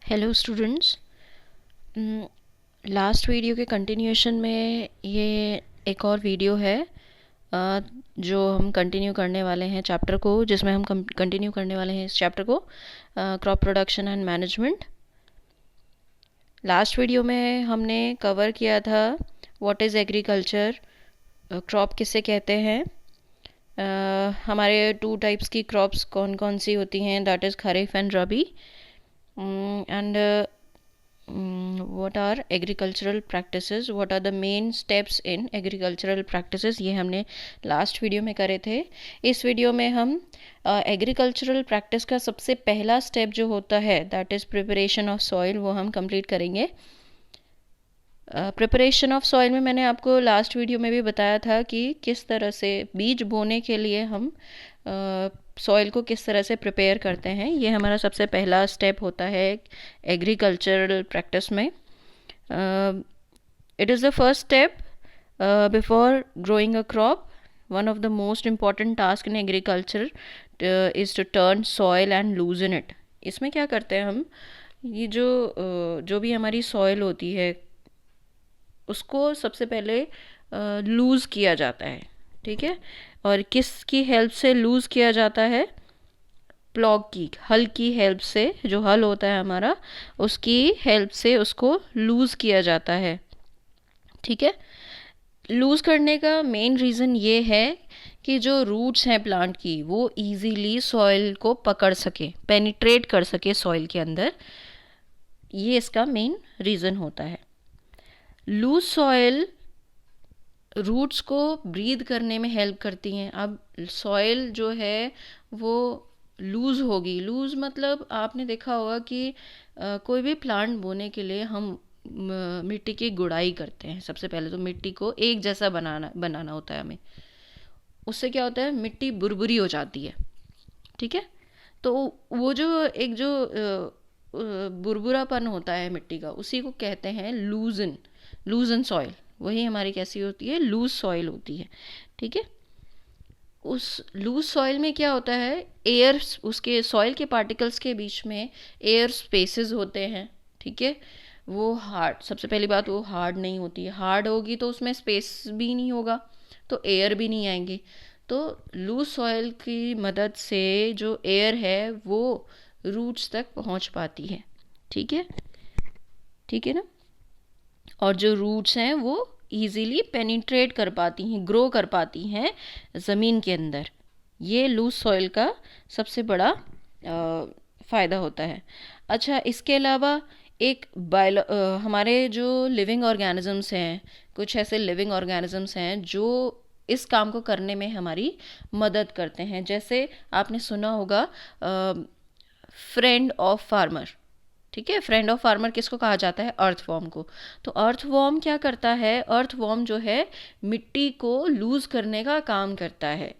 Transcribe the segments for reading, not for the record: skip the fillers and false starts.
Hello students. Last video के continuation में ये एक और वीडियो है जो हम कंटिन्यू करने वाले हैं चैप्टर को, जिसमें हम कंटिन्यू करने वाले हैं इस चैप्टर को, crop production and management. Last video में हमने कवर किया था व्हाट इज़ एग्रीकल्चर, क्रॉप किसे कहते हैं, हमारे टू टाइप्स की क्रॉप्स कौन कौन सी होती हैं, that is kharif and rabi, and what are agricultural practices, what are the main steps in agricultural practices, ये हमने लास्ट वीडियो में करे थे। इस वीडियो में हम एग्रीकल्चरल प्रैक्टिस का सबसे पहला स्टेप जो होता है that is preparation of soil, वो हम कंप्लीट करेंगे। प्रिपरेशन ऑफ सॉइल में मैंने आपको लास्ट वीडियो में भी बताया था कि किस तरह से बीज बोने के लिए हम सॉइल को किस तरह से प्रिपेयर करते हैं। ये हमारा सबसे पहला स्टेप होता है एग्रीकल्चरल प्रैक्टिस में। It is the first step before growing a crop. One of the most important task in agriculture is to turn soil and loosen it. इसमें क्या करते हैं हम, ये जो भी हमारी सॉइल होती है उसको सबसे पहले लूज़ किया जाता है, ठीक है। और किसकी हेल्प से लूज़ किया जाता है? प्लॉग की, हल की हेल्प से, जो हल होता है हमारा उसकी हेल्प से उसको लूज़ किया जाता है, ठीक है। लूज़ करने का मेन रीज़न ये है कि जो रूट्स हैं प्लांट की वो इजीली सॉइल को पकड़ सके, पेनिट्रेट कर सके सॉइल के अंदर। ये इसका मेन रीज़न होता है। लूज सॉइल रूट्स को ब्रीद करने में हेल्प करती हैं। अब सॉइल जो है वो लूज़ होगी, लूज़ मतलब आपने देखा होगा कि कोई भी प्लांट बोने के लिए हम मिट्टी की गुड़ाई करते हैं। सबसे पहले तो मिट्टी को एक जैसा बनाना होता है हमें। उससे क्या होता है, मिट्टी बुरबुरी हो जाती है, ठीक है। तो वो जो एक जो बुरबुरापन होता है मिट्टी का, उसी को कहते हैं लूजन सॉइल। वही हमारी कैसी होती है, लूज सॉइल होती है, ठीक है। उस लूज सॉइल में क्या होता है, एयर, उसके सॉइल के पार्टिकल्स के बीच में एयर स्पेसेस होते हैं, ठीक है। वो हार्ड, सबसे पहली बात वो हार्ड नहीं होती है। हार्ड होगी तो उसमें स्पेस भी नहीं होगा, तो एयर भी नहीं आएंगे। तो लूज सॉइल की मदद से जो एयर है वो रूट्स तक पहुंच पाती है, ठीक है, ठीक है ना। और जो रूट्स हैं वो इजीली पेनिट्रेट कर पाती हैं, ग्रो कर पाती हैं ज़मीन के अंदर। ये लूज सॉइल का सबसे बड़ा फ़ायदा होता है। अच्छा, इसके अलावा एक हमारे जो लिविंग ऑर्गेनिजम्स हैं, कुछ ऐसे लिविंग ऑर्गेनिजम्स हैं जो इस काम को करने में हमारी मदद करते हैं। जैसे आपने सुना होगा फ्रेंड ऑफ फार्मर, ठीक है। फ्रेंड ऑफ फार्मर किसको कहा जाता है? अर्थवॉर्म को। तो अर्थवॉर्म क्या करता है? अर्थवॉर्म जो है मिट्टी को लूज करने का काम करता है,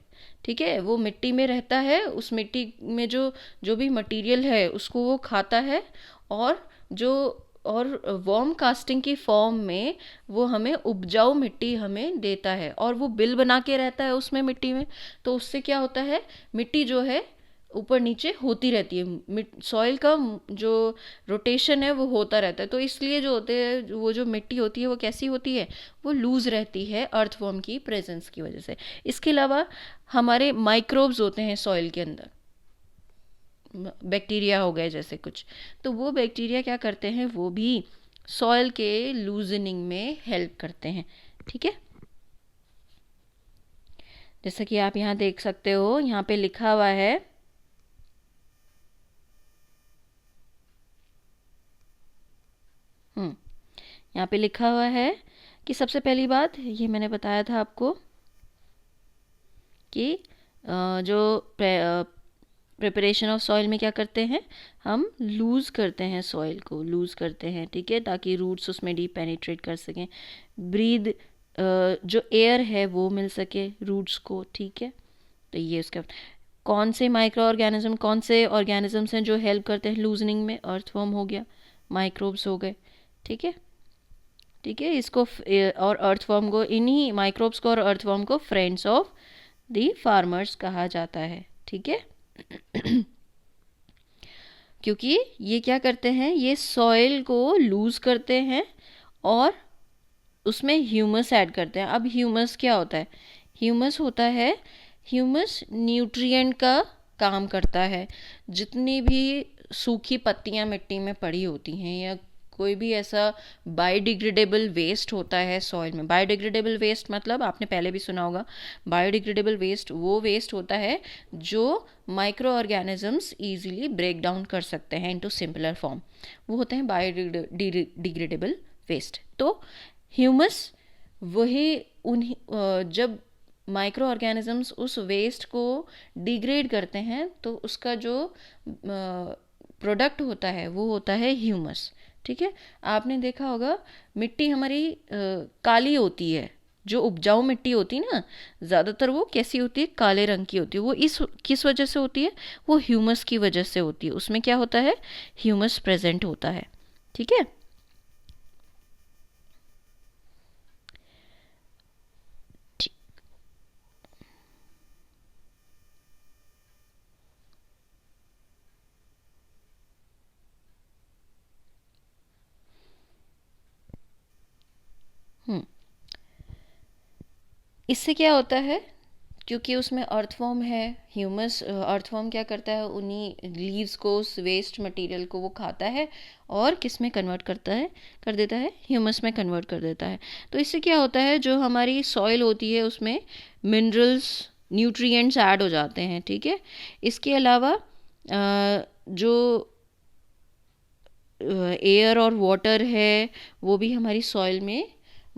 ठीक है। वो मिट्टी में रहता है, उस मिट्टी में जो जो भी मटेरियल है उसको वो खाता है, और जो और वॉर्म कास्टिंग की फॉर्म में वो हमें उपजाऊ मिट्टी हमें देता है, और वो बिल बना के रहता है उसमें मिट्टी में। तो उससे क्या होता है, मिट्टी जो है ऊपर नीचे होती रहती है, सॉइल का जो रोटेशन है वो होता रहता है। तो इसलिए जो होते हैं, वो जो मिट्टी होती है वो कैसी होती है, वो लूज रहती है अर्थवॉर्म की प्रेजेंस की वजह से। इसके अलावा हमारे माइक्रोब्स होते हैं सॉइल के अंदर, बैक्टीरिया हो गए जैसे कुछ, तो वो बैक्टीरिया क्या करते हैं, वो भी सॉइल के लूजनिंग में हेल्प करते हैं, ठीक है। जैसा कि आप यहाँ देख सकते हो, यहाँ पे लिखा हुआ है यहाँ पे लिखा हुआ है कि सबसे पहली बात ये मैंने बताया था आपको कि जो प्रिपरेशन ऑफ सॉइल में क्या करते हैं, हम लूज़ करते हैं, सॉइल को लूज़ करते हैं, ठीक है, ताकि रूट्स उसमें डीप पेनिट्रेट कर सकें, ब्रीद जो एयर है वो मिल सके रूट्स को, ठीक है। तो ये उसका कौन से माइक्रो ऑर्गेनिज्म, कौन से ऑर्गेनिजम्स हैं जो हेल्प करते हैं लूजनिंग में? अर्थवर्म हो गया, माइक्रोब्स हो गए, ठीक है, ठीक है। इसको और अर्थवर्म को, इन्हीं माइक्रोब्स को और अर्थवर्म को फ्रेंड्स ऑफ द फार्मर्स कहा जाता है, ठीक है। क्योंकि ये क्या करते हैं, ये सॉइल को लूज करते हैं और उसमें ह्यूमस ऐड करते हैं। अब ह्यूमस क्या होता है? ह्यूमस होता है, ह्यूमस न्यूट्रिएंट का काम करता है। जितनी भी सूखी पत्तियां मिट्टी में पड़ी होती हैं या कोई भी ऐसा बायोडिग्रेडेबल वेस्ट होता है सॉइल में, बायोडिग्रेडेबल वेस्ट मतलब आपने पहले भी सुना होगा, बायोडिग्रेडेबल वेस्ट वो वेस्ट होता है जो micro organisms easily break down कर सकते हैं इनटू सिंपलर फॉर्म, वो होते हैं बायोडिग्रेडेबल वेस्ट। तो ह्यूमस वही जब माइक्रो ऑर्गेनिजम्स उस वेस्ट को डिग्रेड करते हैं तो उसका जो प्रोडक्ट होता है वो होता है ह्यूमस। ठीक है, आपने देखा होगा मिट्टी हमारी काली होती है, जो उपजाऊ मिट्टी होती है ना, ज़्यादातर वो कैसी होती है? काले रंग की होती है। वो इस किस वजह से होती है? वो ह्यूमस की वजह से होती है। उसमें क्या होता है? ह्यूमस प्रेजेंट होता है। ठीक है, इससे क्या होता है? क्योंकि उसमें अर्थवॉर्म है, ह्यूमस अर्थवॉर्म क्या करता है? उन्हीं लीव्स को, उस वेस्ट मटेरियल को वो खाता है और किस में कन्वर्ट करता है, कर देता है? ह्यूमस में कन्वर्ट कर देता है। तो इससे क्या होता है, जो हमारी सॉइल होती है उसमें मिनरल्स, न्यूट्रिएंट्स ऐड हो जाते हैं। ठीक है, इसके अलावा जो एयर और वाटर है वो भी हमारी सॉइल में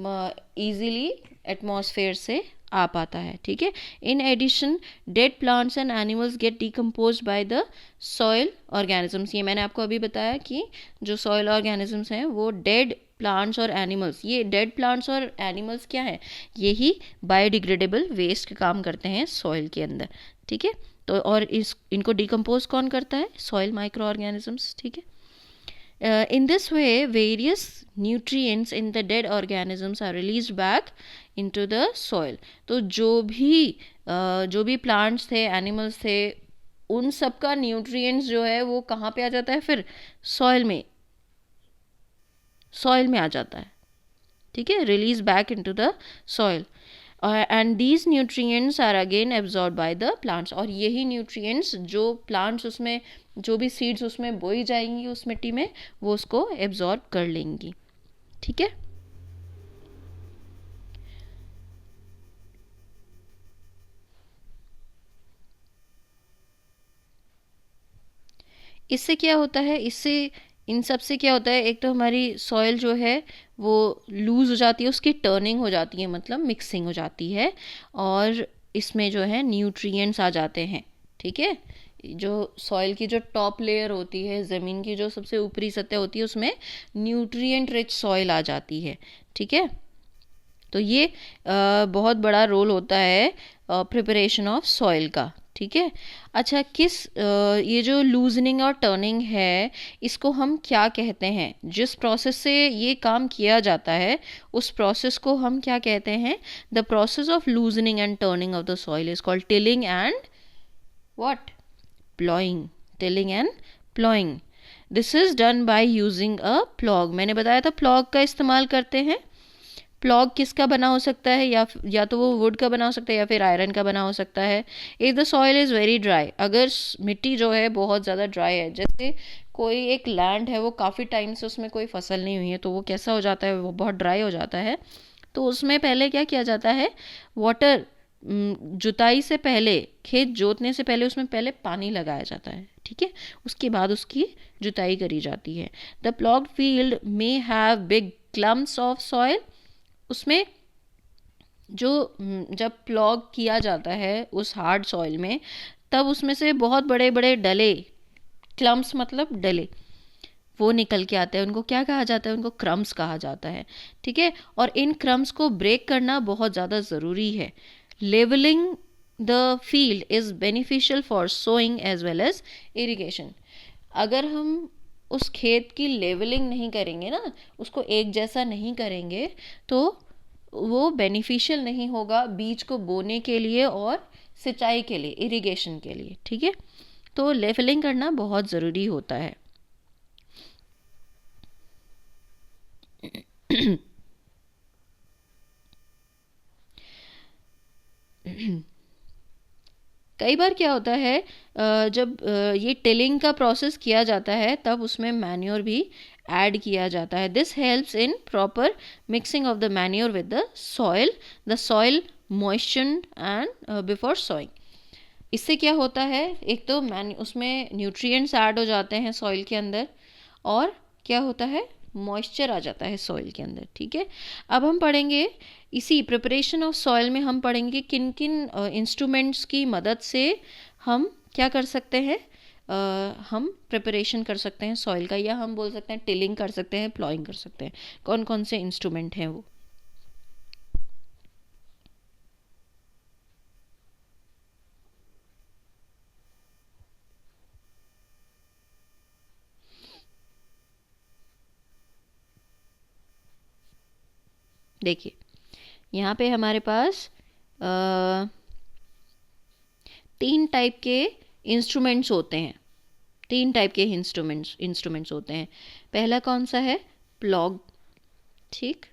ईजीली एटमॉस्फेयर से आ पाता है। ठीक है, in addition dead plants and animals get decompose by the soil organisms. ये मैंने आपको अभी बताया कि जो सॉइल ऑर्गेनिजम्स हैं वो डेड प्लांट्स और एनिमल्स, ये डेड प्लांट्स और एनिमल्स क्या है? यही बायोडिग्रेडेबल वेस्ट का काम करते हैं सॉइल के अंदर। ठीक है, तो और इनको डिकम्पोज कौन करता है? Soil micro organisms. ठीक है, in this way various nutrients in the dead organisms are released back into the soil। तो जो भी प्लांट्स थे, एनिमल्स थे, उन सब का न्यूट्रिएंट्स जो है वो कहाँ पे आ जाता है? फिर सॉइल में आ जाता है। ठीक है, release back into the soil and these nutrients are again absorb by the plants. और यही न्यूट्रिएंट्स जो प्लांट्स उसमें, जो भी सीड्स उसमें बोई जाएंगी उस मिट्टी में, वो उसको एब्जॉर्ब कर लेंगी। ठीक है, इससे क्या होता है? इससे इन सब से क्या होता है? एक तो हमारी सॉइल जो है वो लूज हो जाती है, उसकी टर्निंग हो जाती है, मतलब मिक्सिंग हो जाती है, और इसमें जो है न्यूट्रिएंट्स आ जाते हैं। ठीक है, जो सॉइल की जो टॉप लेयर होती है, ज़मीन की जो सबसे ऊपरी सतह होती है, उसमें न्यूट्रिएंट रिच सॉइल आ जाती है। ठीक है, तो ये बहुत बड़ा रोल होता है प्रिपरेशन ऑफ सॉइल का। ठीक है, अच्छा ये जो लूजनिंग और टर्निंग है, इसको हम क्या कहते हैं? जिस प्रोसेस से ये काम किया जाता है उस प्रोसेस को हम क्या कहते हैं? The process of loosening and turning of the soil is called tilling and what? Ploughing. Tilling and ploughing. This is done by using a plough. मैंने बताया था प्लॉग का इस्तेमाल करते हैं। प्लॉग किसका बना हो सकता है? या तो वो वुड का बना हो सकता है या फिर आयरन का बना हो सकता है। If the soil is very dry, अगर मिट्टी जो है बहुत ज़्यादा ड्राई है, जैसे कोई एक लैंड है वो काफ़ी टाइम से उसमें कोई फसल नहीं हुई है, तो वो कैसा हो जाता है? वो बहुत ड्राई हो जाता है। तो उसमें पहले क्या किया जाता है? वाटर, जुताई से पहले, खेत जोतने से पहले उसमें पहले पानी लगाया जाता है। ठीक है, उसके बाद उसकी जुताई करी जाती है। The ploughed field may have big clumps of soil. उसमें जो जब प्लॉग किया जाता है उस हार्ड सॉइल में, तब उसमें से बहुत बड़े बड़े डले, क्लम्प्स मतलब डले, वो निकल के आते हैं। उनको क्या कहा जाता है? उनको क्रम्स कहा जाता है। ठीक है, और इन क्रम्स को ब्रेक करना बहुत ज़्यादा ज़रूरी है। Levelling the field is beneficial for sowing as well as irrigation. अगर हम उस खेत की लेवलिंग नहीं करेंगे ना, उसको एक जैसा नहीं करेंगे, तो वो बेनिफिशियल नहीं होगा बीज को बोने के लिए और सिंचाई के लिए, इरिगेशन के लिए। ठीक है, तो लेवलिंग करना बहुत ज़रूरी होता है। कई बार क्या होता है, जब ये टिलिंग का प्रोसेस किया जाता है तब उसमें मैन्योर भी ऐड किया जाता है. This helps in proper mixing of the manure with the soil moisture and before sawing. इससे क्या होता है, एक तो उसमें न्यूट्रिएंट्स ऐड हो जाते हैं सॉइल के अंदर, और क्या होता है, मॉइस्चर आ जाता है सॉइल के अंदर. ठीक है, अब हम पढ़ेंगे इसी प्रिपरेशन ऑफ सॉइल में, हम पढ़ेंगे किन किन इंस्ट्रूमेंट्स की मदद से हम क्या कर सकते हैं, हम प्रिपरेशन कर सकते हैं सॉइल का, या हम बोल सकते हैं टिलिंग कर सकते हैं, प्लॉइंग कर सकते हैं. कौन कौन से इंस्ट्रूमेंट हैं वो. देखिए यहाँ पे हमारे पास 3 टाइप के इंस्ट्रूमेंट्स होते हैं. 3 टाइप के इंस्ट्रूमेंट्स होते हैं. पहला कौन सा है, प्लॉग. ठीक,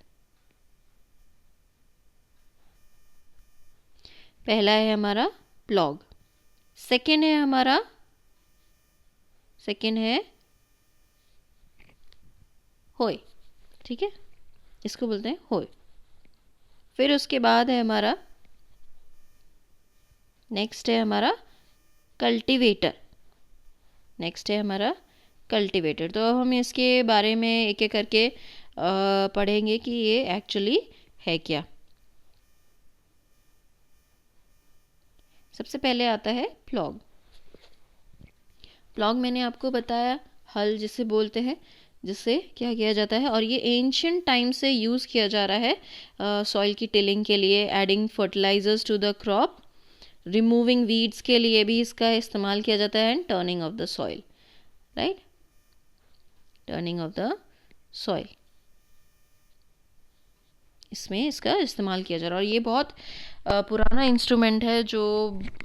पहला है हमारा प्लॉग. सेकेंड है होय. ठीक है, इसको बोलते हैं होय. फिर उसके बाद है हमारा, नेक्स्ट है हमारा कल्टीवेटर. तो अब हम इसके बारे में एक एक करके पढ़ेंगे कि ये एक्चुअली है क्या. सबसे पहले आता है प्लॉग. मैंने आपको बताया, हल जिसे बोलते हैं, जिससे क्या किया जाता है, और ये एंशियंट टाइम से यूज़ किया जा रहा है सॉइल की टिलिंग के लिए. Adding fertilisers to the crop, removing weeds के लिए भी इसका इस्तेमाल किया जाता है, and turning of the soil. Right, turning of the soil, इसमें इसका इस्तेमाल किया जा रहा है. और ये बहुत पुराना इंस्ट्रूमेंट है जो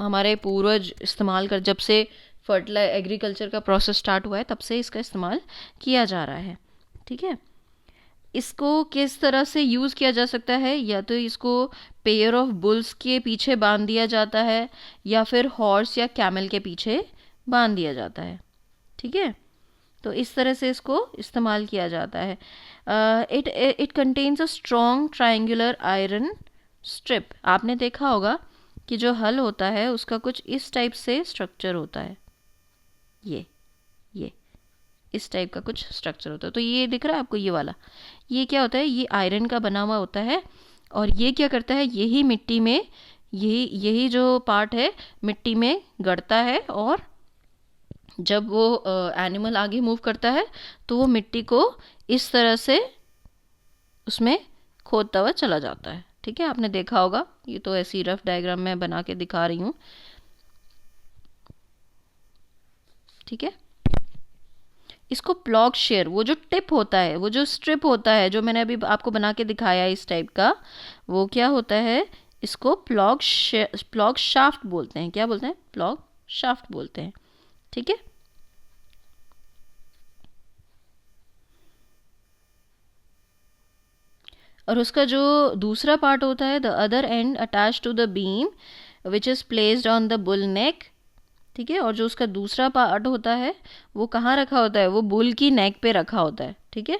हमारे पूर्वज इस्तेमाल कर, जब से एग्रीकल्चर का प्रोसेस स्टार्ट हुआ है तब से इसका इस्तेमाल किया जा रहा है. ठीक है, इसको किस तरह से यूज़ किया जा सकता है, या तो इसको पेयर ऑफ बुल्स के पीछे बांध दिया जाता है, या फिर हॉर्स या कैमल के पीछे बांध दिया जाता है. ठीक है, तो इस तरह से इसको इस्तेमाल किया जाता है. It contains a strong triangular iron strip. आपने देखा होगा कि जो हल होता है उसका कुछ इस टाइप से स्ट्रक्चर होता है, ये इस टाइप का कुछ स्ट्रक्चर होता है. तो ये दिख रहा है आपको, ये वाला, ये क्या होता है, ये आयरन का बना हुआ होता है. और ये क्या करता है, यही मिट्टी में, यही जो पार्ट है मिट्टी में गड़ता है, और जब वो एनिमल आगे मूव करता है तो वो मिट्टी को इस तरह से उसमें खोदता हुआ चला जाता है. ठीक है, आपने देखा होगा. ये तो ऐसी रफ डायग्राम मैं बना के दिखा रही हूँ. ठीक है, इसको प्लॉग शेयर, वो जो टिप होता है, वो जो स्ट्रिप होता है, जो मैंने अभी आपको बना के दिखाया इस टाइप का, वो क्या होता है, इसको प्लॉग शाफ्ट बोलते हैं. क्या बोलते हैं, प्लॉग शाफ्ट बोलते हैं. ठीक है, और उसका जो दूसरा पार्ट होता है, the other end attach to the beam which is placed on the bull neck. ठीक है, और जो उसका दूसरा पार्ट होता है वो कहाँ रखा होता है, वो बुल की नेक पे रखा होता है. ठीक है,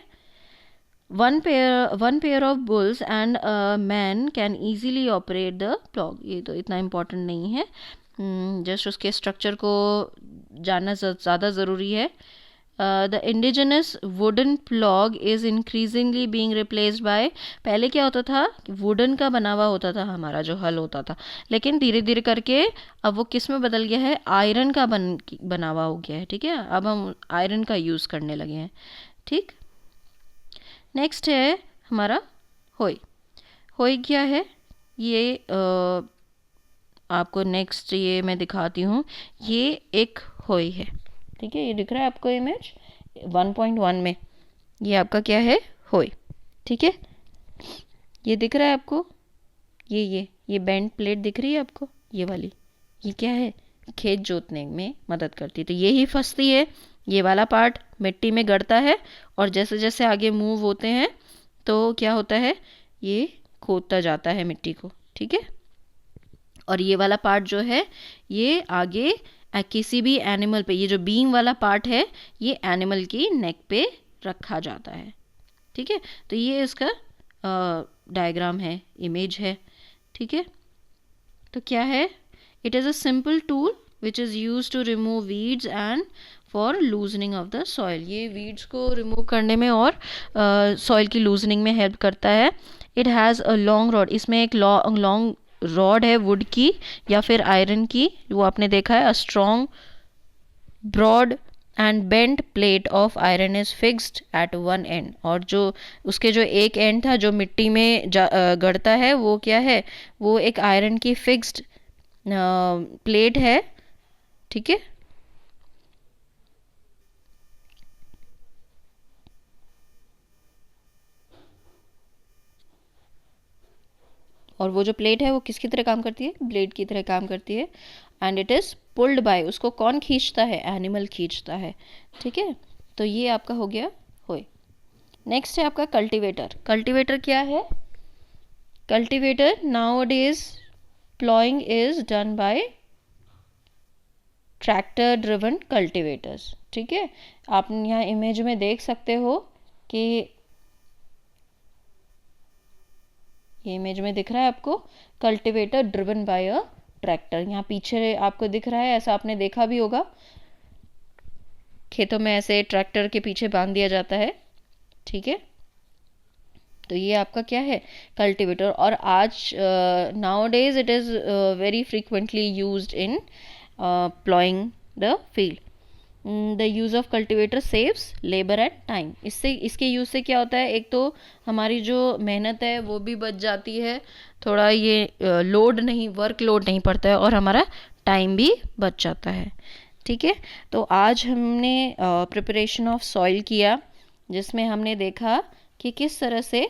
one pair of bulls and man can easily operate the plough. ये तो इतना इम्पोर्टेंट नहीं है, जस्ट उसके स्ट्रक्चर को जानना ज़्यादा ज़रूरी है. The indigenous wooden plough is increasingly being replaced by, पहले क्या होता था, वुडन का बना हुआ होता था हमारा जो हल होता था, लेकिन धीरे धीरे करके अब वो किस में बदल गया है, आयरन का बना हुआ हो गया है. ठीक है, अब हम आयरन का यूज़ करने लगे हैं. ठीक, नेक्स्ट है हमारा होय. क्या है, ये आपको नेक्स्ट ये मैं दिखाती हूँ. ये एक होय है. ठीक है, ये दिख रहा है आपको इमेज 1.1 में, ये आपका क्या है, होय. ठीक है, ये दिख रहा है आपको, ये बेंड प्लेट दिख रही है आपको, ये वाली, ये क्या है, खेत जोतने में मदद करती है. तो ये ही फंसती है, ये वाला पार्ट मिट्टी में गड़ता है, और जैसे जैसे आगे मूव होते हैं तो क्या होता है, ये खोदता जाता है मिट्टी को, ठीक है। और ये वाला पार्ट जो है ये आगे किसी भी एनिमल पे, ये जो बीम वाला पार्ट है ये एनिमल की नेक पे रखा जाता है, ठीक है। तो ये इसका डायग्राम है, इमेज है, ठीक है। तो क्या है, it is a simple tool which is use to remove weeds and for loosening of the soil. ये वीड्स को रिमूव करने में और सॉइल की लूजनिंग में हेल्प करता है। It has a long rod, इसमें एक लॉन्ग रॉड है वुड की या फिर आयरन की, वो आपने देखा है। A strong broad and bent plate of iron is fixed at one end, और जो उसके जो एक एंड था जो मिट्टी में गड़ता है वो क्या है, वो एक आयरन की फिक्स्ड प्लेट है, ठीक है। और वो जो प्लेट है वो किसकी तरह काम करती है, ब्लेड की तरह काम करती है। And it is pulled bye, उसको कौन खींचता है, एनिमल खींचता है, ठीक है। तो ये आपका हो गया होय। नेक्स्ट है आपका कल्टीवेटर। कल्टीवेटर क्या है, cultivator nowadays ploughing is done by tractor driven cultivators, ठीक है। आप यहाँ इमेज में देख सकते हो कि ये इमेज में दिख रहा है आपको, cultivator driven by a tractor. यहाँ पीछे आपको दिख रहा है, ऐसा आपने देखा भी होगा, खेतों में ऐसे ट्रैक्टर के पीछे बांध दिया जाता है, ठीक है। तो ये आपका क्या है, कल्टीवेटर। और आज now days it is very frequently used in ploughing the field. The use of cultivator saves labour and time. इससे, इसके यूज़ से क्या होता है, एक तो हमारी जो मेहनत है वो भी बच जाती है, थोड़ा ये लोड नहीं, वर्क लोड नहीं पड़ता है, और हमारा टाइम भी बच जाता है, ठीक है। तो आज हमने प्रिपरेशन ऑफ सॉइल किया, जिसमें हमने देखा कि किस तरह से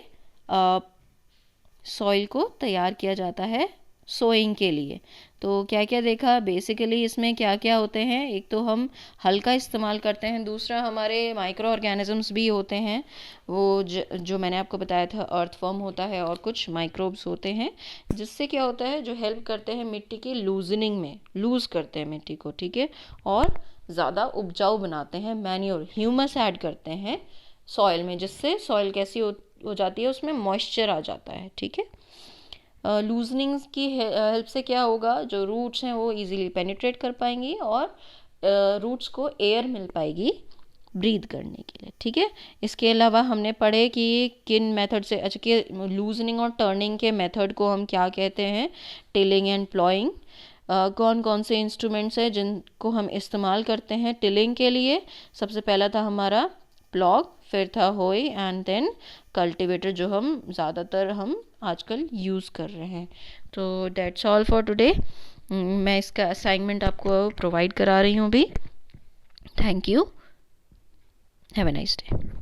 सॉइल को तैयार किया जाता है सोइंग के लिए। तो क्या क्या देखा, बेसिकली इसमें क्या क्या होते हैं, एक तो हम हल का इस्तेमाल करते हैं, दूसरा हमारे माइक्रो ऑर्गेनिजम्स भी होते हैं, वो जो मैंने आपको बताया था, अर्थवर्म होता है और कुछ माइक्रोब्स होते हैं, जिससे क्या होता है, जो हेल्प करते हैं मिट्टी की लूजनिंग में, लूज़ करते हैं मिट्टी को, ठीक है, और ज़्यादा उपजाऊ बनाते हैं। मैन्योर, ह्यूमस ऐड करते हैं सॉइल में, जिससे सॉइल कैसी हो जाती है, उसमें मॉइस्चर आ जाता है, ठीक है। लूजनिंग की हेल्प से क्या होगा, जो रूट्स हैं वो इजीली पेनिट्रेट कर पाएंगी, और रूट्स को एयर मिल पाएगी ब्रीथ करने के लिए, ठीक है। इसके अलावा हमने पढ़े कि किन मेथड से, अच्छा कि लूजनिंग और टर्निंग के मेथड को हम क्या कहते हैं, टिलिंग एंड प्लॉइंग। कौन कौन से इंस्ट्रूमेंट्स हैं जिनको हम इस्तेमाल करते हैं टिलिंग के लिए। सबसे पहला था हमारा प्लॉग, फिर था होई, एंड देन कल्टीवेटर, जो हम ज़्यादातर हम आजकल यूज़ कर रहे हैं। तो दैट्स ऑल फॉर टुडे। मैं इसका असाइनमेंट आपको प्रोवाइड करा रही हूँ अभी। Thank you, have a nice day.